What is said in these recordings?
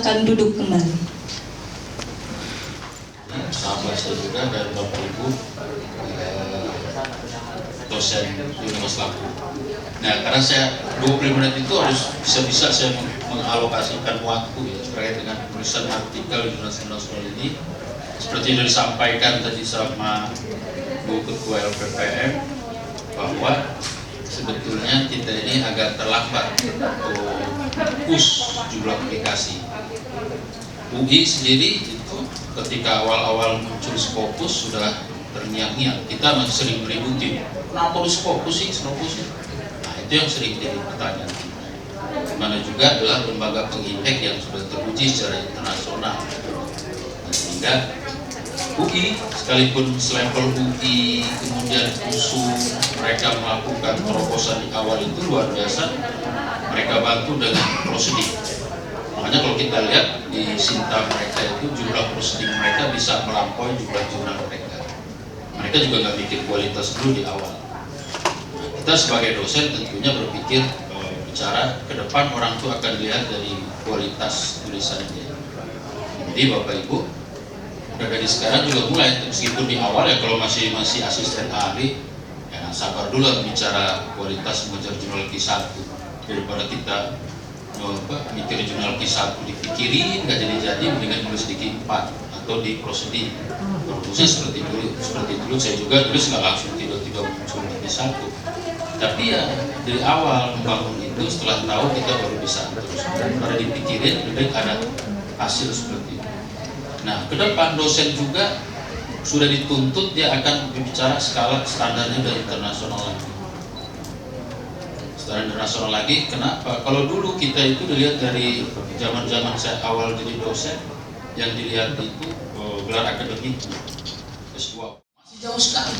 silakan duduk kembali. Sahabat juga dan Bapak Ibu dosen Universitas Lampung. Nah, karena saya 20 menit itu harus bisa saya mengalokasikan waktu ya terkait dengan tulisan artikel di jurnal internasional ini. Seperti yang disampaikan tadi sama Bu Ketua LPPM bahwa sebetulnya kita ini agak terlambat untuk push jumlah aplikasi. UI sendiri itu ketika awal-awal muncul Scopus sudah terngiang-ngiang. Kita masih sering meributi, kenapa harus Scopus sih, Scopus sih? Nah, itu yang sering jadi pertanyaan. Mana juga adalah lembaga pengindeks yang sudah teruji secara internasional. Nah, sehingga UI, sekalipun selevel UI, kemudian USU, mereka melakukan terobosan di awal itu luar biasa. Mereka bantu dengan prosedur. Makanya kalau kita lihat di Sinta mereka itu jumlah prosedur mereka bisa melampaui jumlah jurnal mereka. Mereka juga nggak bikin kualitas dulu di awal. Nah, kita sebagai dosen tentunya berpikir bicara ke depan orang itu akan lihat dari kualitas tulisannya. Jadi Bapak Ibu, udah dari sekarang juga mulai, meskipun di awal ya kalau masih asisten ahli, ya sabar dulu bicara kualitas mengejar jurnal Q1 daripada kita mikir jurnal Q1 dipikirin nggak jadi mendingan nulis di Q4 atau di prosedur. Terusnya seperti dulu saya juga tulis nggak langsung tiba-tiba muncul di Q1, tapi ya dari awal membangun itu setelah tahu kita baru bisa terus pada dipikirin lebih ada hasil seperti itu. Nah, ke depan dosen juga sudah dituntut dia akan berbicara skala standarnya dari internasional lagi. Standar internasional lagi, kenapa? Kalau dulu kita itu dilihat dari zaman saya awal jadi dosen, yang dilihat itu gelar akademik S2 masih jauh sekali.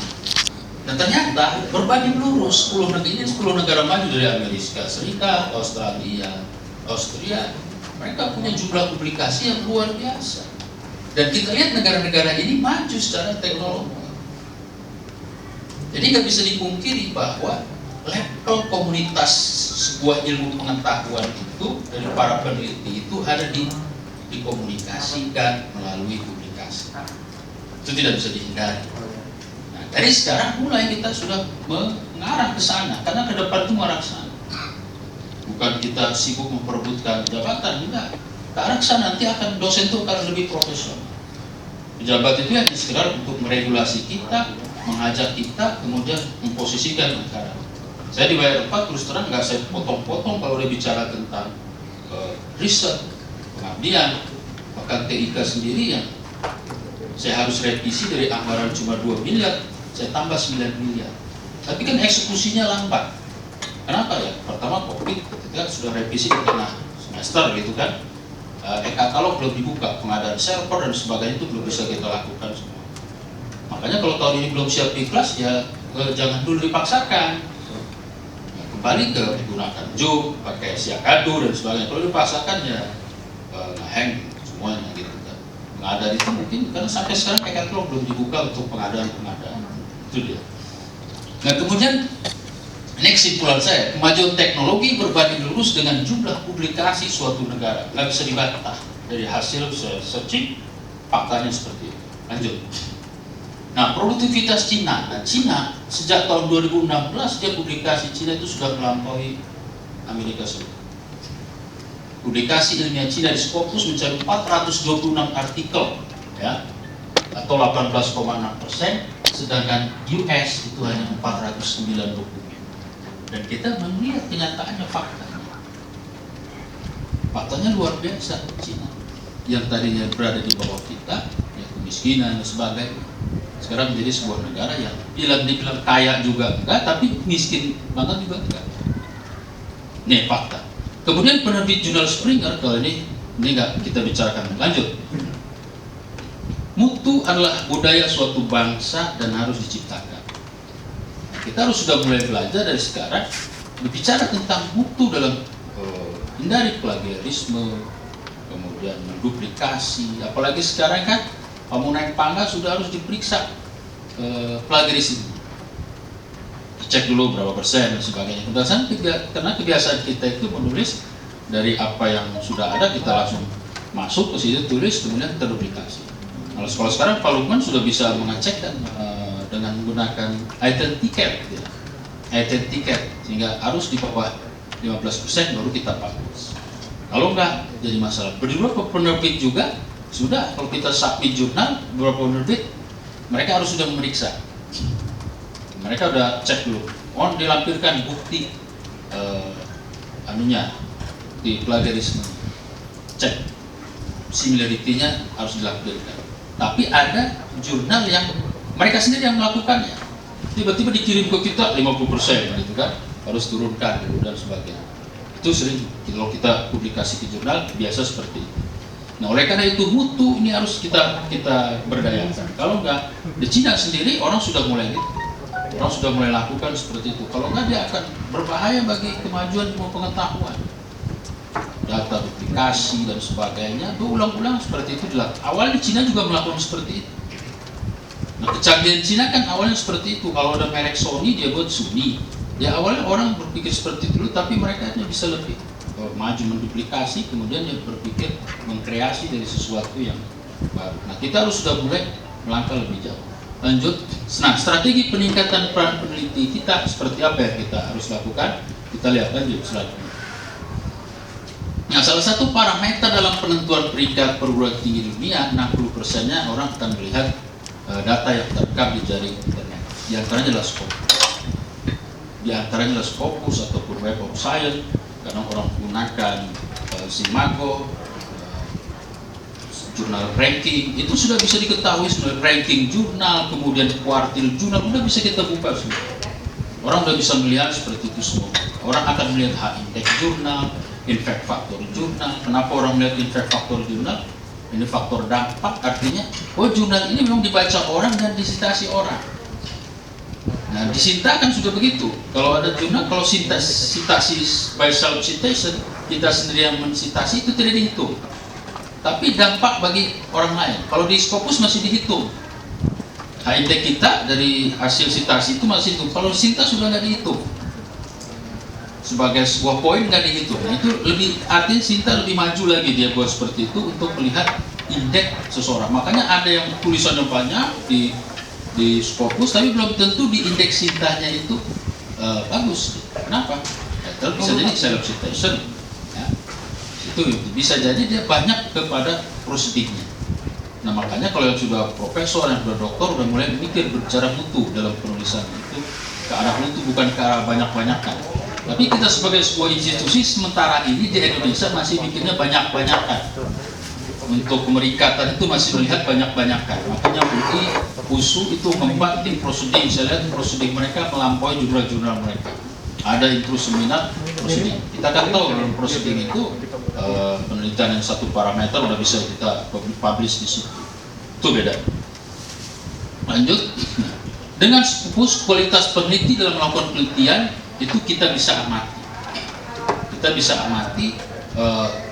Dan ternyata berbanding lurus 10 negara maju dari Amerika Serikat, Australia, Austria, mereka punya jumlah publikasi yang luar biasa. Dan kita lihat negara-negara ini maju secara teknologi. Jadi nggak bisa dipungkiri bahwa level komunitas sebuah ilmu pengetahuan itu dari para peneliti itu ada dikomunikasikan melalui publikasi. Itu tidak bisa dihindari. Nah, dari sekarang mulai kita sudah mengarah ke sana, karena ke depan itu mengarah ke sana. Bukan kita sibuk memperebutkan jabatan, enggak. Ke arah ke sana nanti akan dosen itu akan lebih profesional. Pejabat itu hanya sekedar untuk meregulasi kita, mengajak kita, kemudian memposisikan negara. Saya dibayar 4, terus terang nggak saya potong-potong kalau dia bicara tentang riset, pengabdian, bahkan TIK sendiri yang saya harus revisi dari anggaran cuma 2 miliar, saya tambah 9 miliar. Tapi kan eksekusinya lambat. Kenapa ya? Pertama COVID, ketika sudah revisi ke tengah semester gitu kan, e-katalog belum dibuka, pengadaan server dan sebagainya itu belum bisa kita lakukan semua. Makanya kalau tahun ini belum siap ikhlas ya jangan dulu dipaksakan. Kembali ke menggunakan Zoom, pakai Siakadu dan sebagainya. Kalau dipaksakan ya hang semuanya gitu kan. Pengadaan itu mungkin karena sampai sekarang e-katalog belum dibuka untuk pengadaan. Itu dia. Nah kemudian ini kesimpulan saya, kemajuan teknologi berbanding lurus dengan jumlah publikasi suatu negara. Nggak bisa dibantah dari hasil searching, faktanya seperti itu. Lanjut. Nah, produktivitas Cina. Nah, Cina sejak tahun 2016 dia publikasi Cina itu sudah melampaui Amerika Serikat. Publikasi ilmiah Cina di Scopus mencapai 426 artikel, ya, atau 18,6%, sedangkan US itu hanya 409 dokumen. Dan kita melihat kenyataannya faktanya luar biasa Cina. Yang tadinya berada di bawah kita, ya kemiskinan dan sebagainya. Sekarang menjadi sebuah negara yang dibilang kaya juga enggak, tapi miskin banget juga enggak. Nih fakta. Kemudian penerbit jurnal Springer, kalau ini enggak kita bicarakan lanjut. Mutu adalah budaya suatu bangsa dan harus diciptakan. Nah, kita harus sudah mulai belajar dari sekarang berbicara tentang mutu dalam hindari plagiarisme, kemudian menduplikasi, apalagi sekarang kan kamu naik pangkat sudah harus diperiksa plagiarisme, dicek dulu berapa persen dan sebagainya. Karena kebiasaan kita itu menulis dari apa yang sudah ada kita langsung masuk ke situ tulis kemudian terduplikasi. Kalau sekarang Pak Lukman sudah bisa mengecek kan dengan menggunakan item ticket, ya. Item ticket, sehingga harus di bawah 15% baru kita publish. Kalau enggak jadi masalah. Beberapa penerbit juga sudah, kalau kita submit jurnal, beberapa penerbit mereka harus sudah memeriksa. Mereka udah cek dulu, dilampirkan bukti di plagiarisme, cek similarity-nya harus dilampirkan. Tapi ada jurnal yang mereka sendiri yang melakukannya, tiba-tiba dikirim ke kita 50% gitu kan, harus turunkan dan sebagainya. Itu sering kalau kita publikasi ke jurnal biasa seperti itu. Nah, oleh karena itu mutu ini harus kita berdayakan. Kalau enggak, di Cina sendiri orang sudah mulai gitu. Orang sudah mulai lakukan seperti itu. Kalau enggak, dia akan berbahaya bagi kemajuan pengetahuan. Data duplikasi dan sebagainya, berulang-ulang seperti itu dilakukan. Awalnya di Cina juga melakukan seperti itu. Nah, kecanggihan Cina kan awalnya seperti itu. Kalau ada merek Sony, dia buat Sony. Ya awalnya orang berpikir seperti itu dulu, tapi mereka bisa lebih maju menduplikasi, kemudian dia berpikir mengkreasi dari sesuatu yang baru. Nah, kita harus sudah mulai melangkah lebih jauh. Lanjut. Nah, strategi peningkatan peran peneliti kita seperti apa yang kita harus lakukan? Kita lihat lanjut selanjutnya. Nah, salah satu parameter dalam penentuan peringkat perguruan tinggi dunia, 60%-nya orang akan melihat data yang terekam di jaring internet. Di antaranya adalah Scopus. Di antaranya adalah Scopus ataupun Web of Science, karena orang menggunakan Simago, jurnal ranking, itu sudah bisa diketahui sebenarnya ranking jurnal, kemudian kuartil jurnal, sudah bisa kita buka semua. Orang sudah bisa melihat seperti itu semua. Orang akan melihat H-index jurnal, impact factor jurnal. Kenapa orang melihat impact factor jurnal? Ini faktor dampak, artinya jurnal ini memang dibaca orang dan disitasi orang. Nah, di Sinta kan sudah begitu. Kalau ada jurnal, kalau sitasi by self citation, kita sendiri yang mensitasi, itu tidak dihitung. Tapi dampak bagi orang lain. Kalau di Scopus masih dihitung. H-index kita dari hasil sitasi itu masih dihitung. Kalau di Sinta sudah nggak dihitung. Sebagai sebuah poin nggak dihitung. Nah, itu lebih, artinya Sinta lebih maju lagi dia buat seperti itu untuk melihat indeks seseorang. Makanya ada yang tulisannya banyak di Scopus, tapi belum tentu di indeks Sintanya itu bagus. Kenapa? Ya, bisa jadi self citation. Ya. Itu bisa jadi dia banyak kepada prosedingnya. Nah, makanya kalau yang sudah profesor, yang sudah doktor, udah mulai mikir berbicara mutu dalam penulisan itu, ke arah mutu bukan ke arah banyak-banyakan. Tapi kita sebagai sebuah institusi sementara ini di Indonesia masih mikirnya banyak-banyakan. Untuk pemeringkatan itu masih melihat banyak-banyakan. Makanya UI, USU itu membanting proseding. Saya lihat proseding mereka melampaui jurnal-jurnal mereka. Ada intro seminar proseding. Kita kan tahu dalam proseding itu penelitian yang satu parameter udah bisa kita publish di situ. Itu beda. Lanjut. Dengan Scopus, kualitas peneliti dalam melakukan penelitian itu kita bisa amati. Kita bisa amati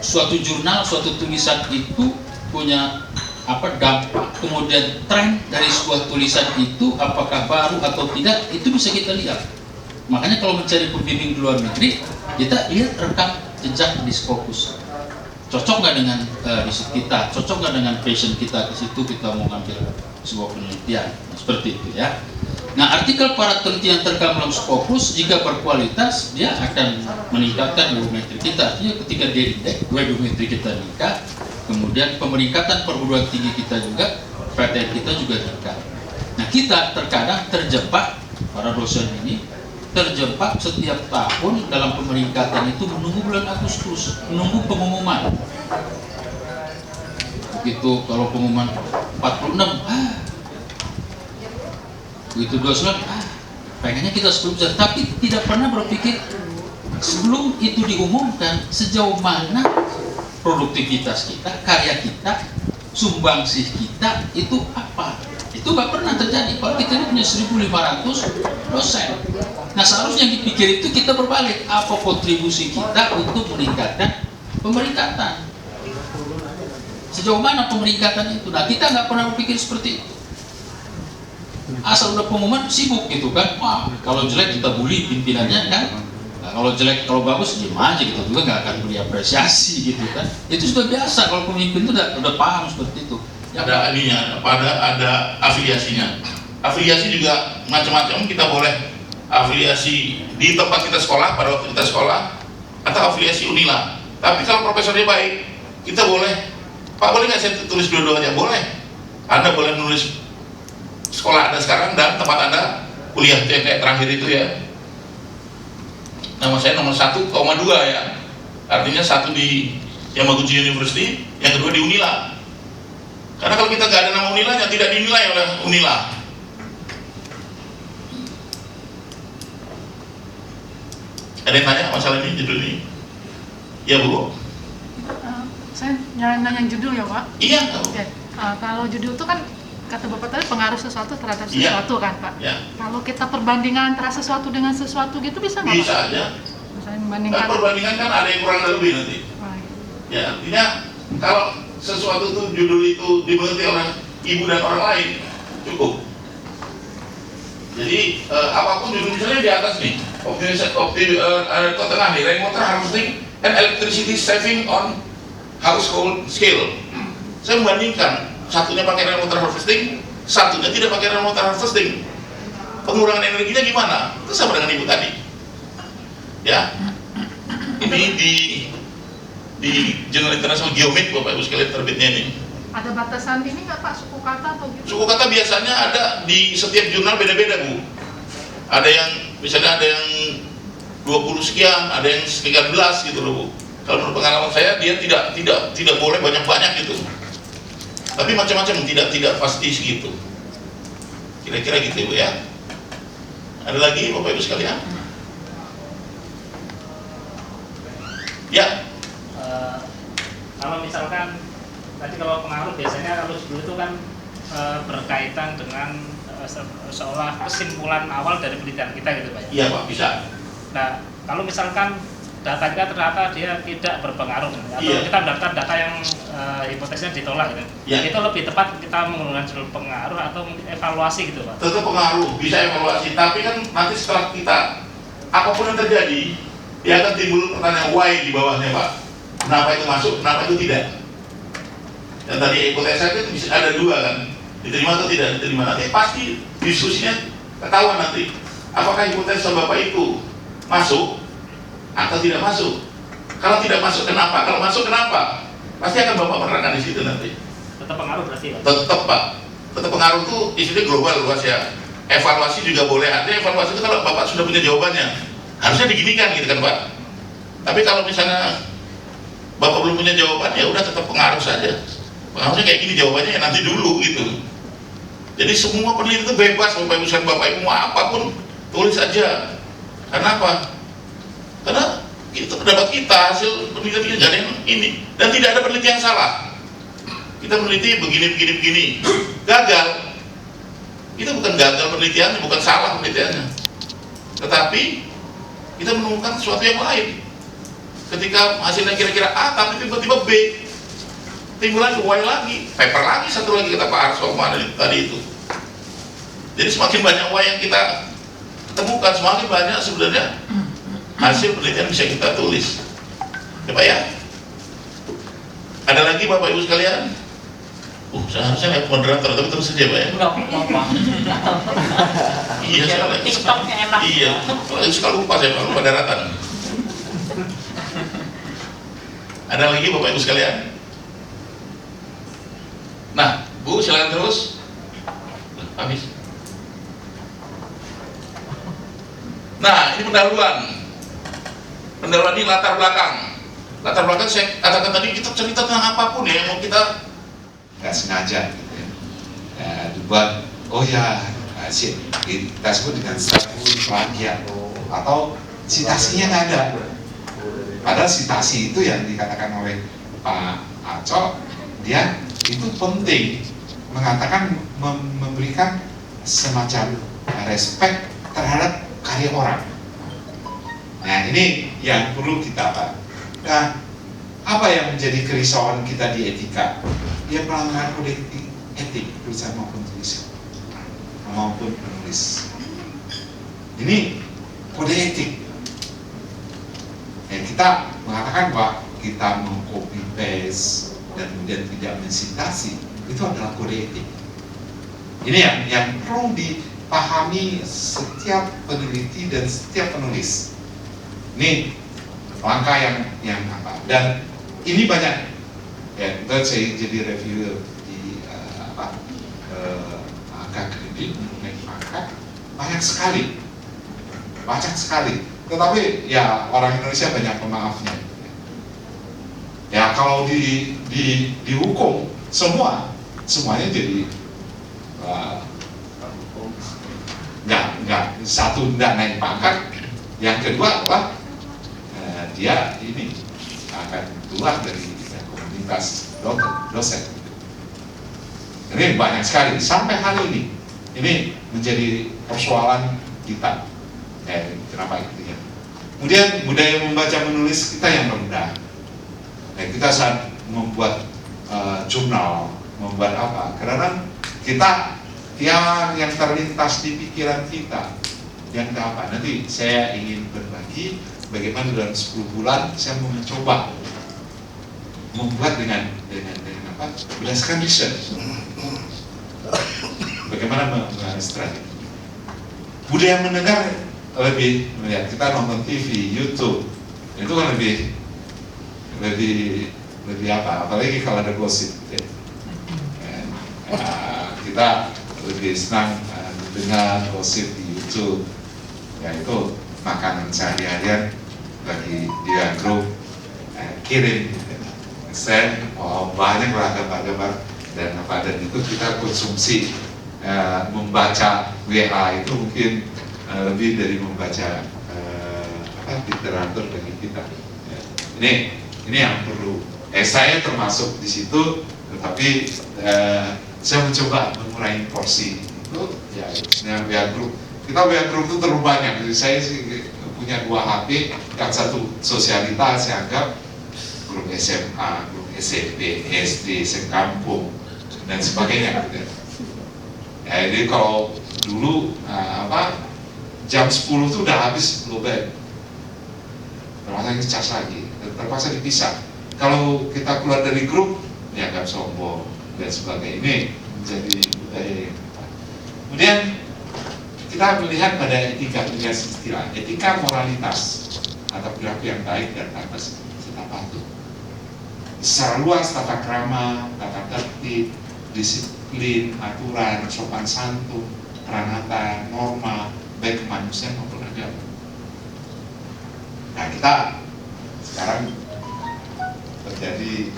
suatu jurnal, suatu tulisan itu punya dampak, kemudian tren dari sebuah tulisan itu apakah baru atau tidak, itu bisa kita lihat. Makanya kalau mencari pembimbing di luar negeri, kita lihat rekam jejak di Scopus. Cocok nggak dengan riset kita, cocok nggak dengan passion kita, ke situ kita mau ngambil sebuah penelitian, seperti itu ya. Nah, artikel para peneliti yang terekam dalam Scopus jika berkualitas, dia akan meningkatkan biometri kita. Artinya ketika dia indeks, biometri kita meningkat, kemudian pemeringkatan perguruan tinggi kita juga, PTN kita juga meningkat. Nah, kita terkadang terjebak, para dosen ini terjebak setiap tahun dalam pemeringkatan itu menunggu bulan Agustus, menunggu pengumuman. Begitu kalau pengumuman 46, begitu 29, pengennya kita sebelum bisa, tapi tidak pernah berpikir sebelum itu diumumkan sejauh mana produktivitas kita, karya kita, sumbangsih kita itu apa. Itu nggak pernah terjadi. Kalau kita ini punya 1.500 dosen. Nah, seharusnya yang dipikir itu kita berbalik, apa kontribusi kita untuk meningkatkan pemeringkatan. Sejauh mana pemeringkatan itu? Nah, kita nggak pernah berpikir seperti itu. Asal udah pengumuman sibuk gitu kan, wah kalau jelek kita bully pimpinannya kan, Nah, kalau jelek, kalau bagus diam aja gitu, juga nggak akan beri apresiasi gitu kan. Itu sudah biasa, kalau pemimpin itu udah paham seperti itu. Ada ininya, ada afiliasinya. Afiliasi juga macam-macam, kita boleh afiliasi di tempat kita sekolah, pada waktu kita sekolah, atau afiliasi Unila. Tapi kalau profesornya baik, kita boleh, Pak boleh nggak saya tulis dua-duanya? Boleh. Anda boleh menulis sekolah Anda sekarang dan tempat Anda kuliah, itu yang kayak terakhir itu ya. Nama saya nomor 1,2 ya, artinya 1 di Yamaguchi University, yang kedua di Unila. Karena kalau kita nggak ada nama Unilanya, tidak dinilai oleh Unila. Ada yang tanya masalah ini, judul ini? Ya Bu? Saya nanya judul ya Pak? Iya. Oke. Kalau judul itu kan kata Bapak tadi pengaruh sesuatu terhadap sesuatu kan Pak? Iya. Kalau kita perbandingan antara sesuatu dengan sesuatu gitu bisa nggak Pak? Bisa aja. Misalnya membandingkan. Perbandingan kan ada yang kurang dan lebih nanti. Ya, artinya kalau sesuatu itu judul itu dimengerti oleh ibu dan orang lain cukup. Jadi apapun judul misalnya di atas nih, tengah nih, rainwater harvesting and electricity saving on household scale. Saya membandingkan, satunya pakai rainwater harvesting, satunya tidak pakai rainwater harvesting. Pengurangan energinya gimana? Itu sama dengan ibu tadi. Ya, ini di Journal International Geomet, Bapak Ibu sekalian, terbitnya ini. Ada batasan ini nggak Pak, suku kata atau gitu? Suku kata biasanya ada di setiap jurnal beda-beda Bu. Ada yang misalnya ada yang 20 sekian, ada yang sekian belas gitu loh Bu. Kalau menurut pengalaman saya dia tidak boleh banyak-banyak gitu. Tapi macam-macam, tidak pasti segitu. Kira-kira gitu Bu ya. Ada lagi Bapak Ibu sekalian? Ya. Kalau misalkan tadi kalau pengaruh biasanya kalau dulu itu kan berkaitan dengan seolah kesimpulan awal dari penelitian kita gitu Pak. Iya Pak, bisa. Nah kalau misalkan data kita ternyata dia tidak berpengaruh atau kita mendapatkan data yang hipotesisnya ditolak gitu, itu lebih tepat kita menggunakan judul pengaruh atau evaluasi gitu Pak? Tetap pengaruh, bisa evaluasi, tapi kan nanti setelah kita apapun yang terjadi dia akan timbul pertanyaan why di bawahnya Pak. Kenapa itu masuk, kenapa itu tidak? Dan tadi hipotesa itu bisa ada dua kan, diterima atau tidak diterima. Nanti pasti diskusinya ketahuan nanti apakah hipotesa Bapak itu masuk atau tidak masuk. Kalau tidak masuk kenapa? Kalau masuk kenapa? Pasti akan Bapak menerangkan di situ nanti. Tetap pengaruh berarti Pak? Tetap Pak. Tetap pengaruh itu isinya global luas ya. Evaluasi juga boleh. Artinya evaluasi itu kalau Bapak sudah punya jawabannya, harusnya diginikan gitu kan Pak. Tapi kalau misalnya Bapak belum punya jawaban, ya udah tetap pengaruh saja. Pengaruhnya kayak gini jawabannya ya nanti dulu gitu. Jadi semua peneliti itu bebas Bapak Ibu sekalian, Bapak Ibu mau apapun tulis aja. Karena apa? Karena itu pendapat kita, hasil penelitian jadi ini, dan tidak ada penelitian yang salah. Kita meneliti begini, gagal. Itu bukan gagal penelitiannya, bukan salah penelitiannya. Tetapi kita menemukan sesuatu yang lain. Ketika hasilnya kira-kira A, tapi tiba-tiba B, timbul lagi Y lagi, paper lagi, satu lagi kata Pak Arso tadi itu. Jadi semakin banyak Y yang kita temukan, semakin banyak sebenarnya hasil penelitian bisa kita tulis. Ya Pak ya. Ada lagi Bapak Ibu sekalian? Seharusnya lihat moderator, tapi terus saja Pak ya. Iya, TikToknya enak. Iya, suka lupa saya, lupa daratan. Ada lagi Bapak Ibu sekalian? Nah, Bu silakan terus. Habis. Nah, ini pendahuluan. Pendahuluan ini latar belakang. Latar belakang saya katakan tadi, kita cerita tentang apapun ya yang mau kita nggak sengaja gitu ya. Dibuat, oh ya kita sebut dengan plagiat atau citasinya nggak ada. Padahal citasi itu yang dikatakan oleh Pak Aco, dia itu penting mengatakan, memberikan semacam respect terhadap karya orang. Nah ini yang perlu kita Pak. Nah, apa yang menjadi kerisauan kita di etika? Dia pelanggaran kode etik tulisan maupun tulisan maupun penulis. Ini kode etik. kita mengatakan bahwa kita meng-copy paste dan kemudian tidak mensitasi, itu adalah kode etik. Ini yang perlu dipahami setiap peneliti dan setiap penulis. Ini langkah yang apa? Dan ini banyak ya, kita saya jadi reviewer di angka kredit mengenai pangkat banyak sekali. Tetapi ya orang Indonesia banyak pemaafnya. Ya kalau dihukum semuanya jadi nggak satu nggak naik pangkat, yang kedua adalah dia ini akan keluar dari komunitas dosen. Ini banyak sekali sampai hari ini menjadi persoalan kita. Kenapa itu ya? Kemudian budaya membaca menulis kita yang rendah. Kita saat membuat jurnal, membuat apa? Karena kita yang terlintas di pikiran kita yang apa? Nanti saya ingin berbagi bagaimana dalam 10 bulan saya mau mencoba membuat dengan apa? Berdasarkan research. Bagaimana strategi? Budaya mendengar lebih melihat, kita nonton TV, YouTube, itu kan lebih apa? Apalagi kalau ada gosip, gitu. Kita lebih senang dengar gosip di YouTube. Ya itu makanan sehari-harian bagi dia grup, kirim, send, banyak lah gambar-gambar dan apa, dan itu kita konsumsi. Membaca WA itu mungkin lebih dari membaca literatur bagi kita. Ini yang perlu. Saya termasuk di situ, tetapi saya mencoba mengurangi porsi itu. Ya, dengan WA group. Kita WA group itu terlalu banyak. Jadi saya sih punya 2 HP, yang satu sosialita saya anggap grup SMA, grup SMP, SD, sekampung dan sebagainya. Ya, jadi kalau dulu jam 10 itu udah habis lowbat, terpaksa ngecas lagi, terpaksa dipisah. Kalau kita keluar dari grup, ya agak sombong dan sebagainya. Ini menjadi budaya yang tepat. Kemudian kita melihat pada etika istilah, etika moralitas atau perilaku yang baik dan pantas serta patuh. Secara luas tata krama, tata tertib, disiplin, aturan, sopan santun, peranatan, norma, baik kemanusiaan maupun agama. Nah, kita sekarang terjadi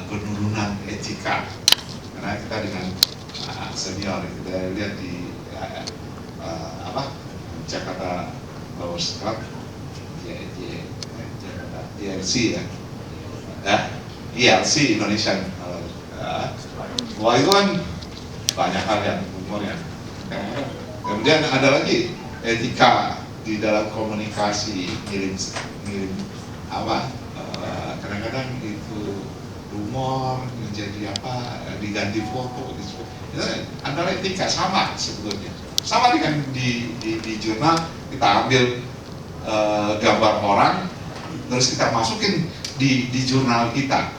penurunan etika karena kita dengan senior kita lihat di Jakarta Bowers Club, ILC ILC Indonesian. Wah itu kan banyak hal yang umurnya. Kemudian ada lagi etika di dalam komunikasi, ngirim kadang-kadang itu rumor menjadi diganti foto gitu. Itu adalah etika sama sebetulnya. Sama dengan di jurnal kita ambil gambar orang terus kita masukin di jurnal kita.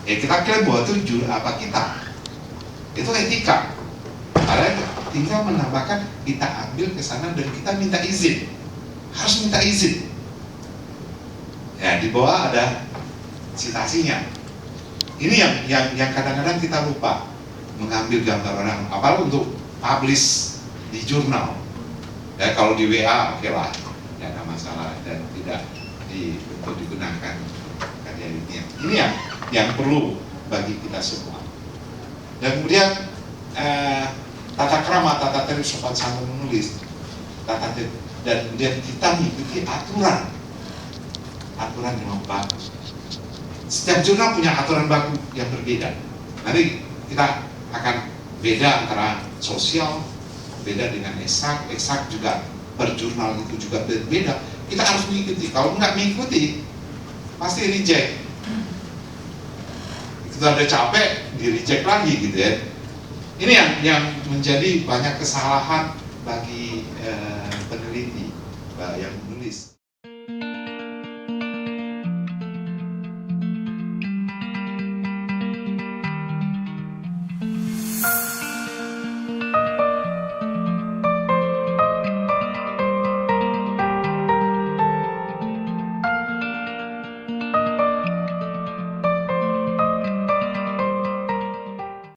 Kita klaim bahwa itu jurnal kita. Itu etika. Karena tinggal menambahkan kita ambil ke sana dan kita minta izin. Harus minta izin. Ya, di bawah ada citasinya. Ini yang kadang-kadang kita lupa mengambil gambar orang, apalagi untuk publish di jurnal. Ya, kalau di WA oke lah, ya ada masalah dan tidak untuk digunakan karya ini. Ini yang perlu bagi kita semua. Dan kemudian tata krama, tata tertib, sopan santun menulis, tata tertib, dan kemudian kita mengikuti aturan yang baku. Setiap jurnal punya aturan baku yang berbeda. Nanti kita akan beda antara sosial, beda dengan eksak juga per jurnal itu juga berbeda. Kita harus mengikuti. Kalau nggak mengikuti, pasti reject. Kita udah capek, di reject lagi gitu ya. Ini yang menjadi banyak kesalahan bagi peneliti. yang